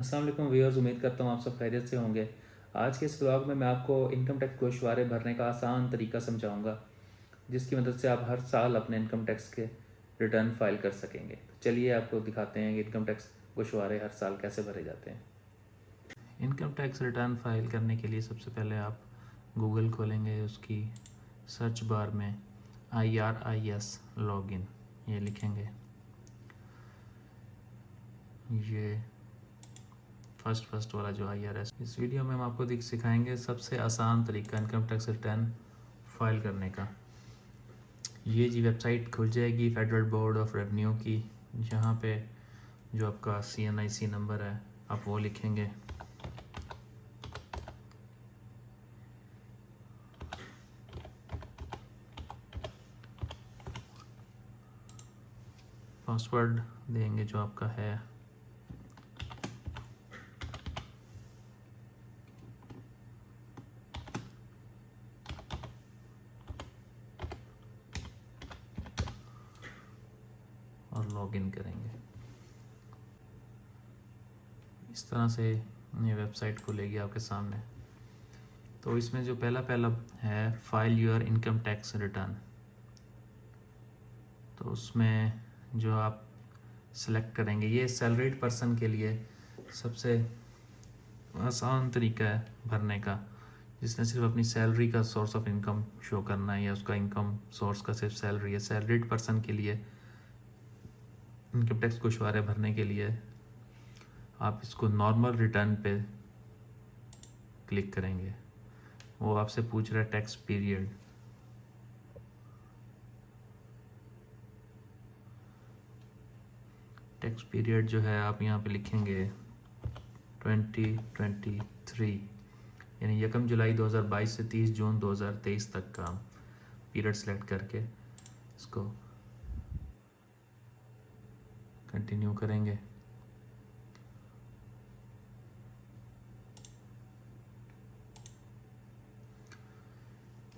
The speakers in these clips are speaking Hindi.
अस्सलाम वालेकुम व्यूअर्स, उम्मीद करता हूँ आप सब खैरियत से होंगे। आज के इस ब्लॉग में मैं आपको इनकम टैक्स गोशवारे भरने का आसान तरीका समझाऊंगा, जिसकी मदद से आप हर साल अपने इनकम टैक्स के रिटर्न फाइल कर सकेंगे। तो चलिए आपको दिखाते हैं कि इनकम टैक्स गोशवारे हर साल कैसे भरे जाते हैं। इनकम टैक्स रिटर्न फाइल करने के लिए सबसे पहले आप गूगल खोलेंगे, उसकी सर्च बार में IRIS लॉगिन ये लिखेंगे। ये फर्स्ट वाला जो IRS। इस वीडियो में हम आपको सिखाएंगे सबसे आसान तरीका इनकम टैक्स रिटर्न फाइल करने का। ये जी वेबसाइट खुल जाएगी फेडरल बोर्ड ऑफ रेवेन्यू की, जहाँ पे जो आपका CNIC नंबर है आप वो लिखेंगे। पासवर्ड देंगे जो आपका है। और लॉगिन करेंगे। इस तरह से ये वेबसाइट खुलेगी आपके सामने। तो इसमें जो पहला है file your income tax return, तो उसमें जो आप सेलेक्ट करेंगे, ये सैलरीड पर्सन के लिए सबसे आसान तरीका है भरने का, जिसने सिर्फ अपनी सैलरी का सोर्स ऑफ इनकम शो करना है या उसका इनकम सोर्स का सिर्फ सैलरी है। सैलरीड पर्सन के लिए इनकम टैक्स गोशवारे भरने के लिए आप इसको नॉर्मल रिटर्न पे क्लिक करेंगे। वो आपसे पूछ रहा है टैक्स पीरियड। टैक्स पीरियड जो है आप यहाँ पे लिखेंगे 2023, यानी 1 जुलाई 2022 से 30 जून 2023 तक का पीरियड सेलेक्ट करके इसको कंटिन्यू करेंगे।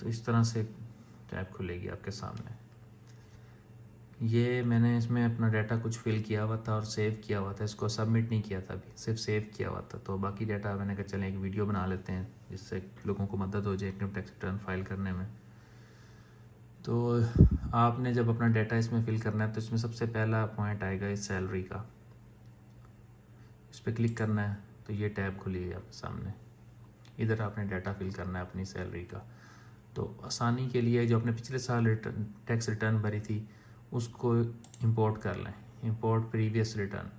तो इस तरह से टैब खुलेगी आपके सामने। ये मैंने इसमें अपना डाटा कुछ फिल किया हुआ था और सेव किया हुआ था, इसको सबमिट नहीं किया था अभी, सिर्फ सेव किया हुआ था। तो बाकी डाटा मैंने कहा चलें एक वीडियो बना लेते हैं, जिससे लोगों को मदद हो जाए इनकम टैक्स रिटर्न फाइल करने में। तो आपने जब अपना डाटा इसमें फिल करना है तो इसमें सबसे पहला पॉइंट आएगा इस सैलरी का, इस पर क्लिक करना है तो ये टैब खुलेगी आपके सामने। इधर आपने डाटा फिल करना है अपनी सैलरी का। तो आसानी के लिए जो आपने पिछले साल रिटर्न टैक्स रिटर्न भरी थी उसको इंपोर्ट कर लें, इंपोर्ट प्रीवियस रिटर्न।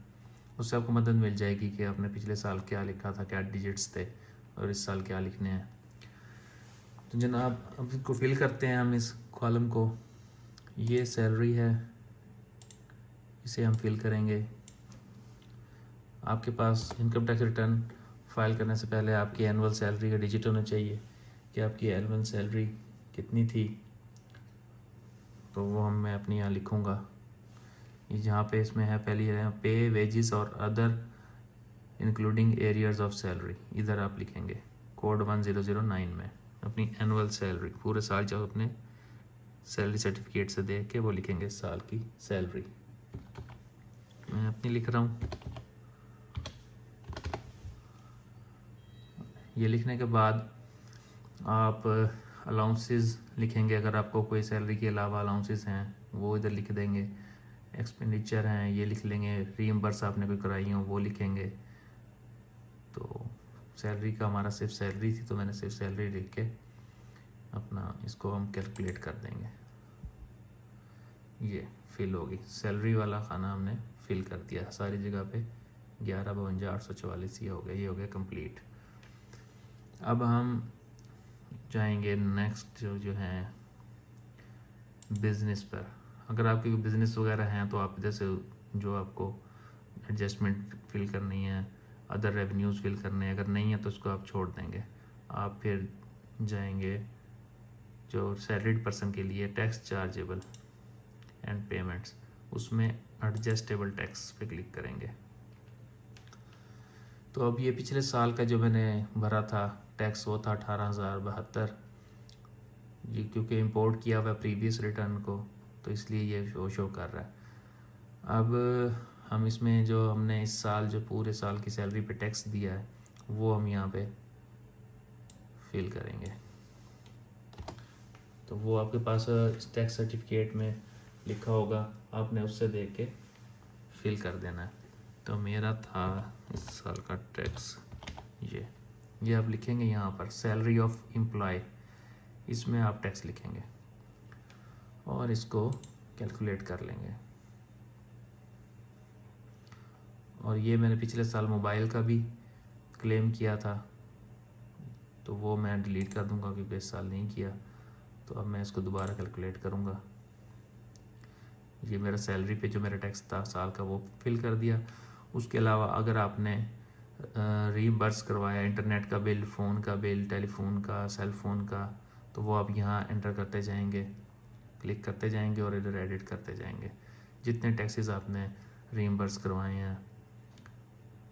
उससे आपको मदद मिल जाएगी कि आपने पिछले साल क्या लिखा था, क्या डिजिट्स थे और इस साल क्या लिखने हैं। तो जनाब अब इसको फिल करते हैं हम इस कॉलम को। ये सैलरी है, इसे हम फिल करेंगे। आपके पास इनकम टैक्स रिटर्न फाइल करने से पहले आपकी एनुअल सैलरी का डिजिट होना चाहिए कि आपकी एनुअल सैलरी कितनी थी। तो वो मैं अपनी यहाँ लिखूँगा। ये जहाँ पे इसमें है पहली है पे वेजेस और other including arrears of salary, इधर आप लिखेंगे कोड 1009 में अपनी एनुअल सैलरी, पूरे साल जब अपने सैलरी सर्टिफिकेट से देख के वो लिखेंगे साल की सैलरी। मैं अपनी लिख रहा हूँ। ये लिखने के बाद आप अलाउंसेस लिखेंगे, अगर आपको कोई सैलरी के अलावा अलाउंसेस हैं वो इधर लिख देंगे। एक्सपेंडिचर हैं ये लिख लेंगे, रीइंबर्स आपने कोई कराई हो वो लिखेंगे। तो सैलरी का हमारा सिर्फ सैलरी थी तो मैंने सिर्फ सैलरी लिख के अपना इसको हम कैलकुलेट कर देंगे। ये फिल होगी, सैलरी वाला खाना हमने फिल कर दिया सारी जगह पे। 11,52,844 ये हो गया कंप्लीट। अब हम जाएंगे नेक्स्ट जो है बिज़नेस पर। अगर आपके बिज़नेस वगैरह हैं तो आप इधर से जो आपको एडजस्टमेंट फिल करनी है, अदर रेवेन्यूज़ फिल करने हैं, अगर नहीं है तो उसको आप छोड़ देंगे। आप फिर जाएंगे जो सैलरीड पर्सन के लिए टैक्स चार्जेबल एंड पेमेंट्स, उसमें एडजस्टेबल टैक्स पे क्लिक करेंगे। तो अब ये पिछले साल का जो मैंने भरा था टैक्स वो था 18,072। ये क्योंकि इंपोर्ट किया हुआ प्रीवियस रिटर्न को तो इसलिए ये शो कर रहा है। अब हम इसमें जो हमने इस साल जो पूरे साल की सैलरी पे टैक्स दिया है वो हम यहाँ पे फिल करेंगे। तो वो आपके पास टैक्स सर्टिफिकेट में लिखा होगा, आपने उससे देख के फिल कर देना है। तो मेरा था इस साल का टैक्स ये आप लिखेंगे यहाँ पर सैलरी ऑफ एम्प्लॉय, इसमें आप टैक्स लिखेंगे और इसको कैलकुलेट कर लेंगे। और ये मैंने पिछले साल मोबाइल का भी क्लेम किया था, तो वो मैं डिलीट कर दूंगा क्योंकि इस साल नहीं किया। तो अब मैं इसको दोबारा कैलकुलेट करूंगा। ये मेरा सैलरी पे जो मेरा टैक्स था साल का वो फिल कर दिया। उसके अलावा अगर आपने रीइंबर्स करवाया इंटरनेट का बिल, फ़ोन का बिल, टेलीफोन का, सेल फ़ोन का, तो वो आप यहाँ एंटर करते जाएंगे, क्लिक करते जाएंगे और इधर एडिट करते जाएंगे। जितने टैक्सेस आपने रीइंबर्स करवाए हैं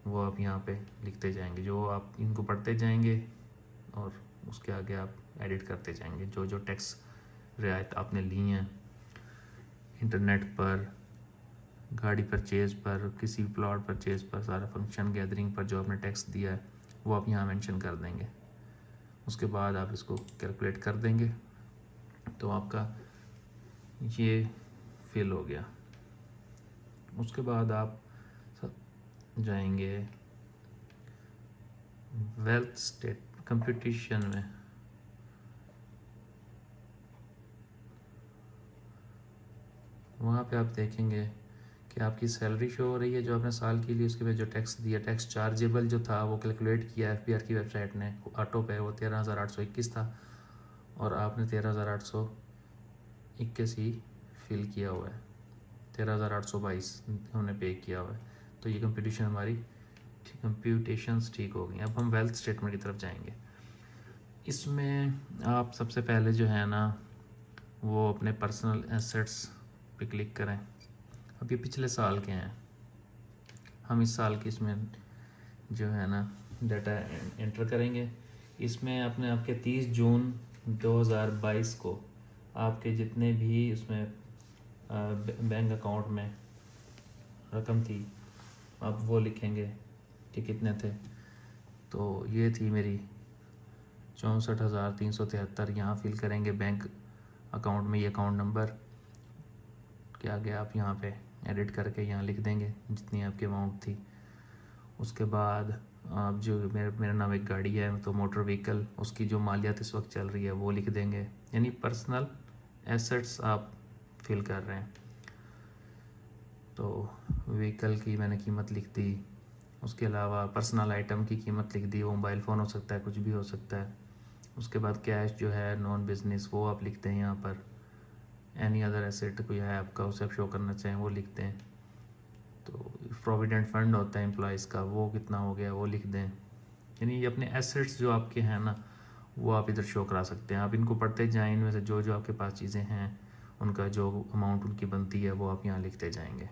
वो आप यहाँ पे लिखते जाएंगे, जो आप इनको पढ़ते जाएंगे और उसके आगे आप एडिट करते जाएंगे। जो जो टैक्स रियायत आपने ली हैं इंटरनेट पर, गाड़ी परचेज़ पर, किसी प्लॉट परचेज़ पर, सारा फंक्शन गैदरिंग पर जो आपने टैक्स दिया है वो आप यहाँ मेंशन कर देंगे। उसके बाद आप इसको कैलकुलेट कर देंगे तो आपका ये फिल हो गया। उसके बाद आप जाएंगे वेल्थ स्टेट कंपटीशन में। वहाँ पे आप देखेंगे कि आपकी सैलरी शो हो रही है जो आपने साल के लिए, उसके बाद जो टैक्स दिया, टैक्स चार्जेबल जो था वो कैलकुलेट किया एफबीआर की वेबसाइट ने ऑटो पे, वो 13,821 था और आपने 13,821 ही फिल किया हुआ है, 13,822 हमने पे किया हुआ है। तो ये कंपटीशन हमारी कंप्यूटेशंस ठीक हो गई। अब हम वेल्थ स्टेटमेंट की तरफ जाएंगे। इसमें आप सबसे पहले जो है ना वो अपने पर्सनल एसेट्स पे क्लिक करें। अब ये पिछले साल के हैं, हम इस साल की इसमें जो है ना डाटा एंटर करेंगे। इसमें आपने आपके 30 जून 2022 को आपके जितने भी उसमें बैंक अकाउंट में रकम थी आप वो लिखेंगे कि कितने थे। तो ये थी मेरी 64,373, यहाँ फिल करेंगे बैंक अकाउंट में ये अकाउंट नंबर के आगे आप यहाँ पे एडिट करके यहाँ लिख देंगे जितनी आपकी अमाउंट थी। उसके बाद आप जो मेरा नाम एक गाड़ी है तो मोटर व्हीकल, उसकी जो मालियत इस वक्त चल रही है वो लिख देंगे, यानी पर्सनल एसेट्स आप फिल कर रहे हैं। तो व्हीकल की मैंने कीमत लिख दी, उसके अलावा पर्सनल आइटम की कीमत लिख दी, वो मोबाइल फ़ोन हो सकता है, कुछ भी हो सकता है। उसके बाद कैश जो है नॉन बिजनेस वो आप लिखते हैं यहाँ पर। एनी अदर एसेट कोई है आपका उसे आप शो करना चाहें वो लिखते हैं। तो प्रोविडेंट फंड होता है एम्प्लॉयज़ का, वो कितना हो गया वो लिख दें। यानी ये अपने एसेट्स जो आपके हैं ना वो आप इधर शो करा सकते हैं। आप इनको पढ़ते जाएं, इनमें से जो जो आपके पास चीज़ें हैं उनका जो अमाउंट उनकी बनती है वो आप यहाँ लिखते जाएंगे।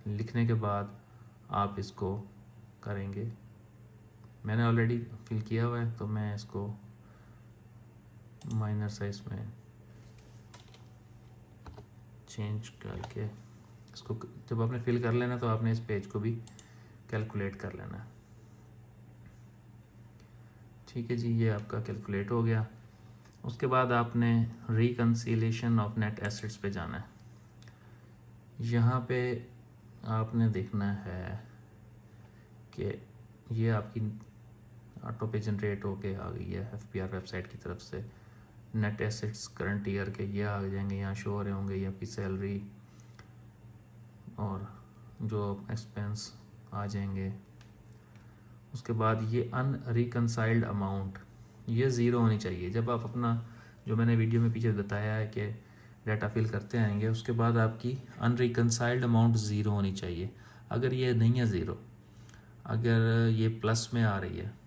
लिखने के बाद आप इसको करेंगे, मैंने ऑलरेडी फिल किया हुआ है तो मैं इसको माइनर साइज में चेंज करके इसको, जब आपने फिल कर लेना तो आपने इस पेज को भी कैलकुलेट कर लेना है। ठीक है जी, ये आपका कैलकुलेट हो गया। उसके बाद आपने रिकन्सिलेशन ऑफ नेट एसेट्स पे जाना है। यहाँ पे आपने देखना है कि ये आपकी ऑटो पे जनरेट होके आ गई है एफपीआर वेबसाइट की तरफ से। नेट एसेट्स करंट ईयर के ये आ जाएंगे, यहाँ शो हो रहे होंगे, ये आपकी सैलरी और जो एक्सपेंस आ जाएंगे। उसके बाद ये अनरिकनसाइल्ड अमाउंट ये ज़ीरो होनी चाहिए। जब आप अपना जो मैंने वीडियो में पीछे बताया है कि डाटा फिल करते आएंगे उसके बाद आपकी अनरिकनसाइल्ड अमाउंट ज़ीरो होनी चाहिए। अगर ये नहीं है ज़ीरो, अगर ये प्लस में आ रही है,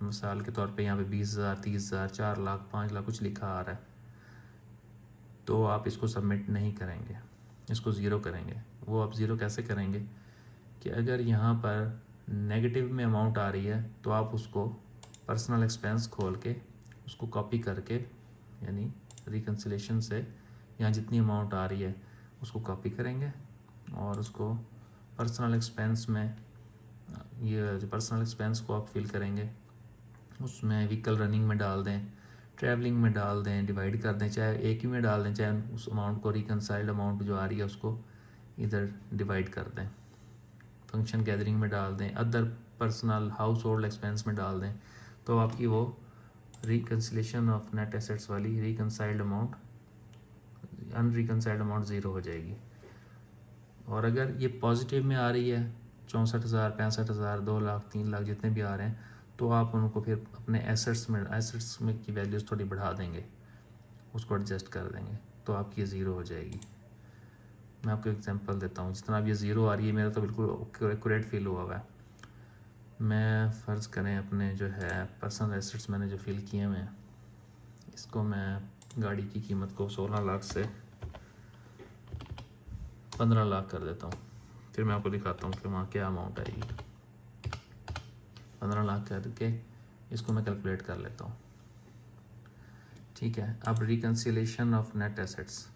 मिसाल के तौर पे यहाँ पे 20,000, 30,000, 4 लाख, 5 लाख कुछ लिखा आ रहा है, तो आप इसको सबमिट नहीं करेंगे, इसको ज़ीरो करेंगे। वो आप ज़ीरो कैसे करेंगे कि अगर यहाँ पर नेगेटिव में अमाउंट आ रही है तो आप उसको पर्सनल एक्सपेंस खोल के उसको कॉपी करके, यानी रिकन्सिलेशन से यहाँ जितनी अमाउंट आ रही है उसको कॉपी करेंगे और उसको पर्सनल एक्सपेंस में ये जो पर्सनल एक्सपेंस को आप फिल करेंगे उसमें व्हीकल रनिंग में डाल दें, ट्रैवलिंग में डाल दें, डिवाइड कर दें, चाहे एक ही में डाल दें, चाहे उस अमाउंट को रिकनसाइल्ड अमाउंट जो आ रही है उसको इधर डिवाइड कर दें, फंक्शन गैदरिंग में डाल दें, other personal house hold expense में डाल दें, तो आपकी वो रिकन्सिलेशन ऑफ नेट एसेट्स वाली reconciled amount unreconciled amount zero हो जाएगी। और अगर ये पॉजिटिव में आ रही है 64,000, 65,000, 2 लाख, 3 लाख जितने भी आ रहे हैं, तो आप उनको फिर अपने एसेट्स में की वैल्यूज़ थोड़ी बढ़ा देंगे, उसको एडजस्ट कर देंगे, तो आपकी ये ज़ीरो हो जाएगी। मैं आपको एग्जांपल देता हूँ। जितना अब ये ज़ीरो आ रही है मेरा तो बिल्कुल एक्यूरेट फील हुआ है। मैं फ़र्ज़ करें अपने जो है पर्सनल एसेट्स मैंने जो फिल किए हुए हैं, इसको मैं गाड़ी की कीमत को 16 लाख से 15 लाख कर देता हूँ। फिर मैं आपको दिखाता हूँ कि वहाँ क्या अमाउंट आएगी। 15 लाख करके इसको मैं कैलकुलेट कर लेता हूँ। ठीक है, अब रिकन्सिलेशन ऑफ नेट एसेट्स,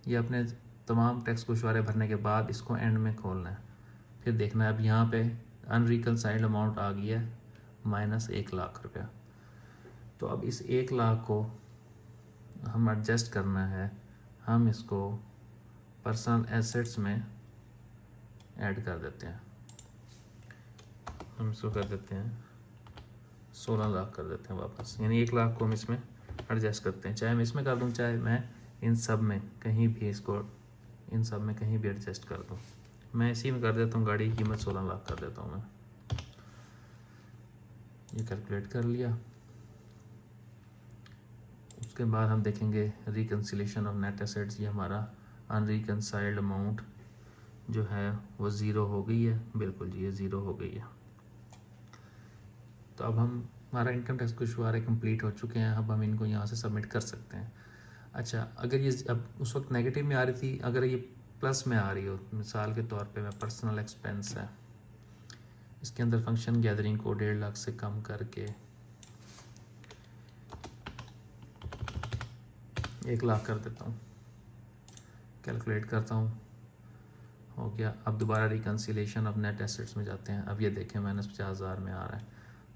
ये अपने तमाम टैक्स गोशवारे भरने के बाद इसको एंड में खोलना है। फिर देखना है अब यहाँ पे अनरिकनसाइल्ड अमाउंट आ गई है -1 लाख रुपया। तो अब इस 1 लाख को हम एडजस्ट करना है, हम इसको पर्सनल एसेट्स में ऐड कर देते हैं। हम इसको कर देते हैं 16 लाख कर देते हैं वापस, यानी 1 लाख को हम इसमें एडजस्ट करते हैं। चाहे मैं इसमें कर दूं, चाहे मैं इन सब में कहीं भी इसको एडजस्ट कर दूं। मैं इसी में कर देता हूँ, गाड़ी की कीमत 16 लाख कर देता हूँ मैं। ये कैलकुलेट कर लिया। उसके बाद हम देखेंगे रिकन्सिलेशन ऑफ नेट एसेट्स। ये हमारा अनरिकनसाइल्ड अमाउंट जो है वो ज़ीरो हो गई है। बिल्कुल जी, ये ज़ीरो हो गई है। तो अब हमारा इनकम टैक्स गोशवारे कंप्लीट हो चुके हैं। अब हम इनको यहाँ से सबमिट कर सकते हैं। अच्छा, अगर ये अब उस वक्त नेगेटिव में आ रही थी, अगर ये प्लस में आ रही हो, मिसाल के तौर पे मैं पर्सनल एक्सपेंस है, इसके अंदर फंक्शन गैदरिंग को 1.5 लाख से कम करके 1 लाख कर देता हूँ, कैलकुलेट करता हूँ, हो गया। अब दोबारा रिकन्सिलेशन ऑफ नेट एसेट्स में जाते हैं। अब ये देखें -50,000 में आ रहा है,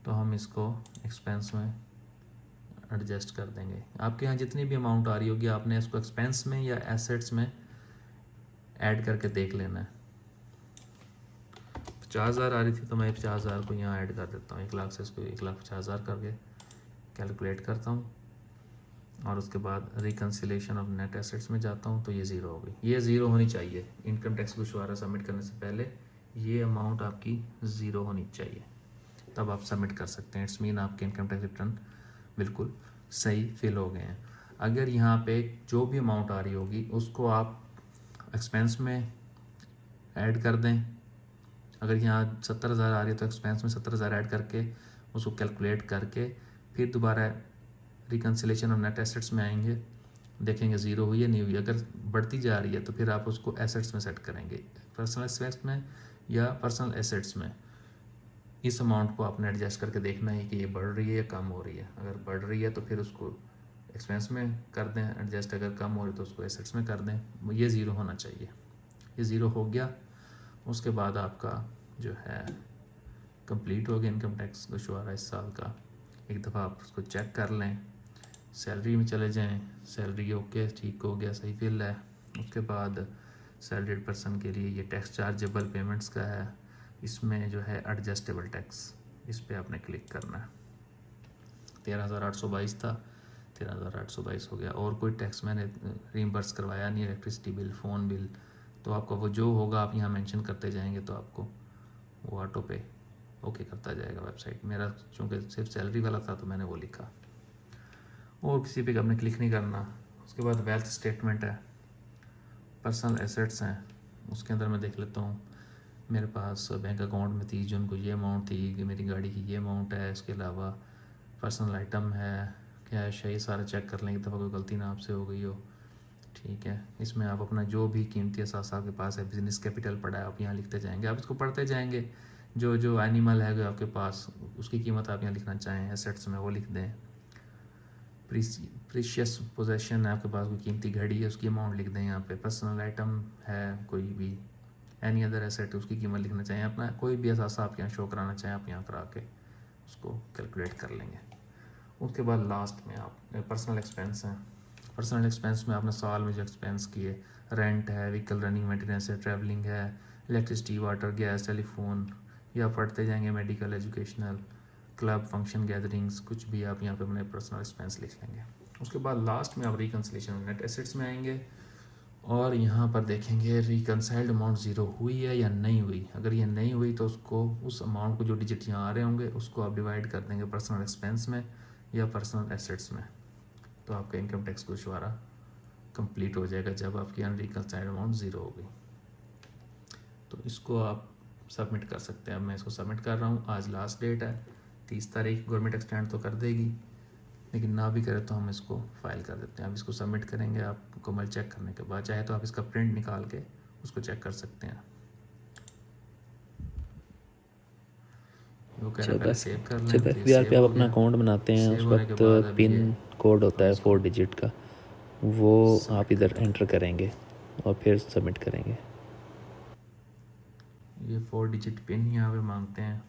तो हम इसको एक्सपेंस में एडजस्ट कर देंगे। आपके यहाँ जितनी भी अमाउंट आ रही होगी आपने इसको एक्सपेंस में या एसेट्स में ऐड करके देख लेना है। 50,000 आ रही थी तो मैं 50,000 को यहाँ ऐड कर देता हूँ। 1 लाख से इसको 1,50,000 करके कैलकुलेट करता हूँ और उसके बाद रिकन्सिलेशन ऑफ नेट एसेट्स में जाता हूँ, तो ये ज़ीरो हो गई। ये ज़ीरो होनी चाहिए इनकम टैक्स गोशवारा सबमिट करने से पहले, ये अमाउंट आपकी ज़ीरो होनी चाहिए, तब आप सबमिट कर सकते हैं। इट्स मीन आपके इनकम टैक्स रिटर्न बिल्कुल सही फिल हो गए हैं। अगर यहाँ पे जो भी अमाउंट आ रही होगी उसको आप एक्सपेंस में ऐड कर दें। अगर यहाँ 70,000 आ रही है तो एक्सपेंस में 70,000 ऐड करके उसको कैलकुलेट करके फिर दोबारा रिकन्सिलेशन ऑफ नेट एसेट्स में आएंगे, देखेंगे ज़ीरो हुई है नहीं हुई। अगर बढ़ती जा रही है तो फिर आप उसको एसेट्स में सेट करेंगे, पर्सनल एसेट्स में या पर्सनल एसेट्स में। इस अमाउंट को आपने एडजस्ट करके देखना है कि ये बढ़ रही है या कम हो रही है। अगर बढ़ रही है तो फिर उसको एक्सपेंस में कर दें एडजस्ट, अगर कम हो रही है तो उसको एसेट्स में कर दें। ये ज़ीरो होना चाहिए। ये ज़ीरो हो गया, उसके बाद आपका जो है कंप्लीट हो गया इनकम टैक्स गोशवारा इस साल का। एक दफ़ा आप उसको चेक कर लें, सैलरी में चले जाएं, सैलरी ओके ठीक हो गया, सही फिल है। उसके बाद सैलरीड पर्सन के लिए ये टैक्स चार्जेबल पेमेंट्स का है, इसमें जो है एडजस्टेबल टैक्स, इस पर आपने क्लिक करना है। 13,822 था, 13,822 हो गया। और कोई टैक्स मैंने रीइंबर्स करवाया नहीं, इलेक्ट्रिसिटी बिल, फ़ोन बिल, तो आपका वो जो होगा आप यहाँ मेंशन करते जाएंगे तो आपको वो ऑटो पे ओके करता जाएगा वेबसाइट। मेरा चूँकि सिर्फ सैलरी वाला था तो मैंने वो लिखा, और किसी पे आपने क्लिक नहीं करना। उसके बाद वेल्थ स्टेटमेंट है, पर्सनल एसेट्स हैं, उसके अंदर मैं देख लेता हूँ मेरे पास बैंक अकाउंट में थी जिनको ये अमाउंट थी कि मेरी गाड़ी की ये अमाउंट है। इसके अलावा पर्सनल आइटम है, कैश है, ये सारा चेक कर लें एक दफ़ा कोई गलती ना आपसे हो गई हो। ठीक है, इसमें आप अपना जो भी कीमती एहसास आपके पास है, बिजनेस कैपिटल पड़ा है, आप यहाँ लिखते जाएंगे। आप इसको पढ़ते जाएंगे, जो जो एनिमल है आपके पास उसकी कीमत आप यहाँ लिखना चाहें एसेट्स में वो लिख दें। प्रीशियस पोजेशन है आपके पास, कोई कीमती घड़ी है उसकी अमाउंट लिख दें यहाँ पे। पर्सनल आइटम है कोई भी, एनी अदर एसेट उसकी कीमत लिखना चाहें, अपना कोई भी असासा आप यहाँ शो कराना चाहें आप यहाँ करा के उसको कैलकुलेट कर लेंगे। उसके बाद लास्ट में आप पर्सनल एक्सपेंस हैं। पर्सनल एक्सपेंस में आपने साल में जो एक्सपेंस किए, रेंट है, व्हीकल रनिंग मेंटेनेंस है, ट्रैवलिंग है, इलेक्ट्रिसिटी, वाटर, गैस, टेलीफोन, या पढ़ते जाएंगे medical, educational, club, function, gatherings, कुछ भी आप यहाँ पे अपने पर्सनल एक्सपेंस लिख लेंगे। उसके बाद लास्ट में आप रिकन्सिलेशन नेट एसेट्स में आएंगे और यहाँ पर देखेंगे रिकनसाइल्ड अमाउंट ज़ीरो हुई है या नहीं हुई। अगर ये नहीं हुई तो उसको, उस अमाउंट को जो डिजिट यहाँ आ रहे होंगे उसको आप डिवाइड कर देंगे पर्सनल एक्सपेंस में या पर्सनल एसेट्स में, तो आपका इनकम टैक्स गोशवारा कंप्लीट हो जाएगा जब आपकी अनरिकनसाइल्ड अमाउंट ज़ीरो होगी। तो इसको आप सबमिट कर सकते हैं। अब मैं इसको सबमिट कर रहा हूँ। आज लास्ट डेट है 30 तारीख। गवर्नमेंट एक्सटेंड तो कर देगी, लेकिन ना भी करे तो हम इसको फाइल कर देते हैं। अब इसको सबमिट करेंगे। आप मुकम्मल चेक करने के बाद चाहे तो आप इसका प्रिंट निकाल के उसको चेक कर सकते हैं। वो कह रहा है पहले सेव कर लें, जब तो ये FBR पे सेव आप हो अपना गया। अकाउंट बनाते हैं उस सेव होने के वक्त बाद अब ये पिन कोड होता हम है इसको 4 डिजिट का, वो आप सबमिट इधर कर देंगे। एंटर करेंगे और फिर सबमिट करेंगे। ये 4 डिजिट पिन यहाँ पे मांगते हैं।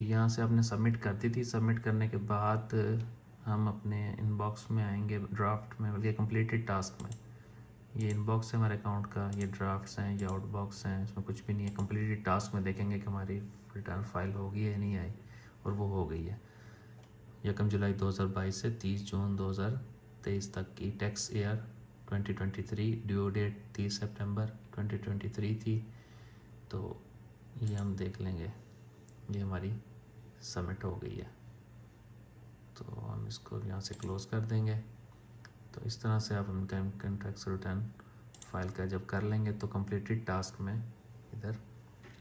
यहाँ से आपने सबमिट कर दी थी। सबमिट करने के बाद हम अपने इनबॉक्स में आएंगे, ड्राफ्ट में, बल्कि कंप्लीटेड टास्क में। ये इनबॉक्स है हमारे अकाउंट का, ये ड्राफ्ट्स हैं, ये आउटबॉक्स हैं, इसमें कुछ भी नहीं है। कंप्लीटेड टास्क में देखेंगे कि हमारी रिटर्न फाइल होगी या नहीं आई, और वो हो गई है। 1 जुलाई 2022 से 30 जून 2023 तक की टैक्स ईयर 2023, ड्यू डेट 30 सितंबर 2023 थी। तो ये हम देख लेंगे, ये हमारी सबमिट हो गई है। तो हम इसको यहाँ से क्लोज़ कर देंगे। तो इस तरह से आप उनका इनकम टैक्स रिटर्न फाइल का जब कर लेंगे तो कंप्लीटेड टास्क में इधर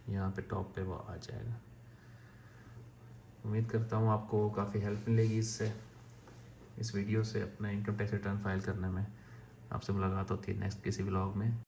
यहाँ पे टॉप पे वो आ जाएगा। उम्मीद करता हूँ आपको काफ़ी हेल्प मिलेगी इससे, इस वीडियो से अपना इनकम टैक्स रिटर्न फाइल करने में। आपसे मुलाकात होती है नेक्स्ट किसी व्लॉग में।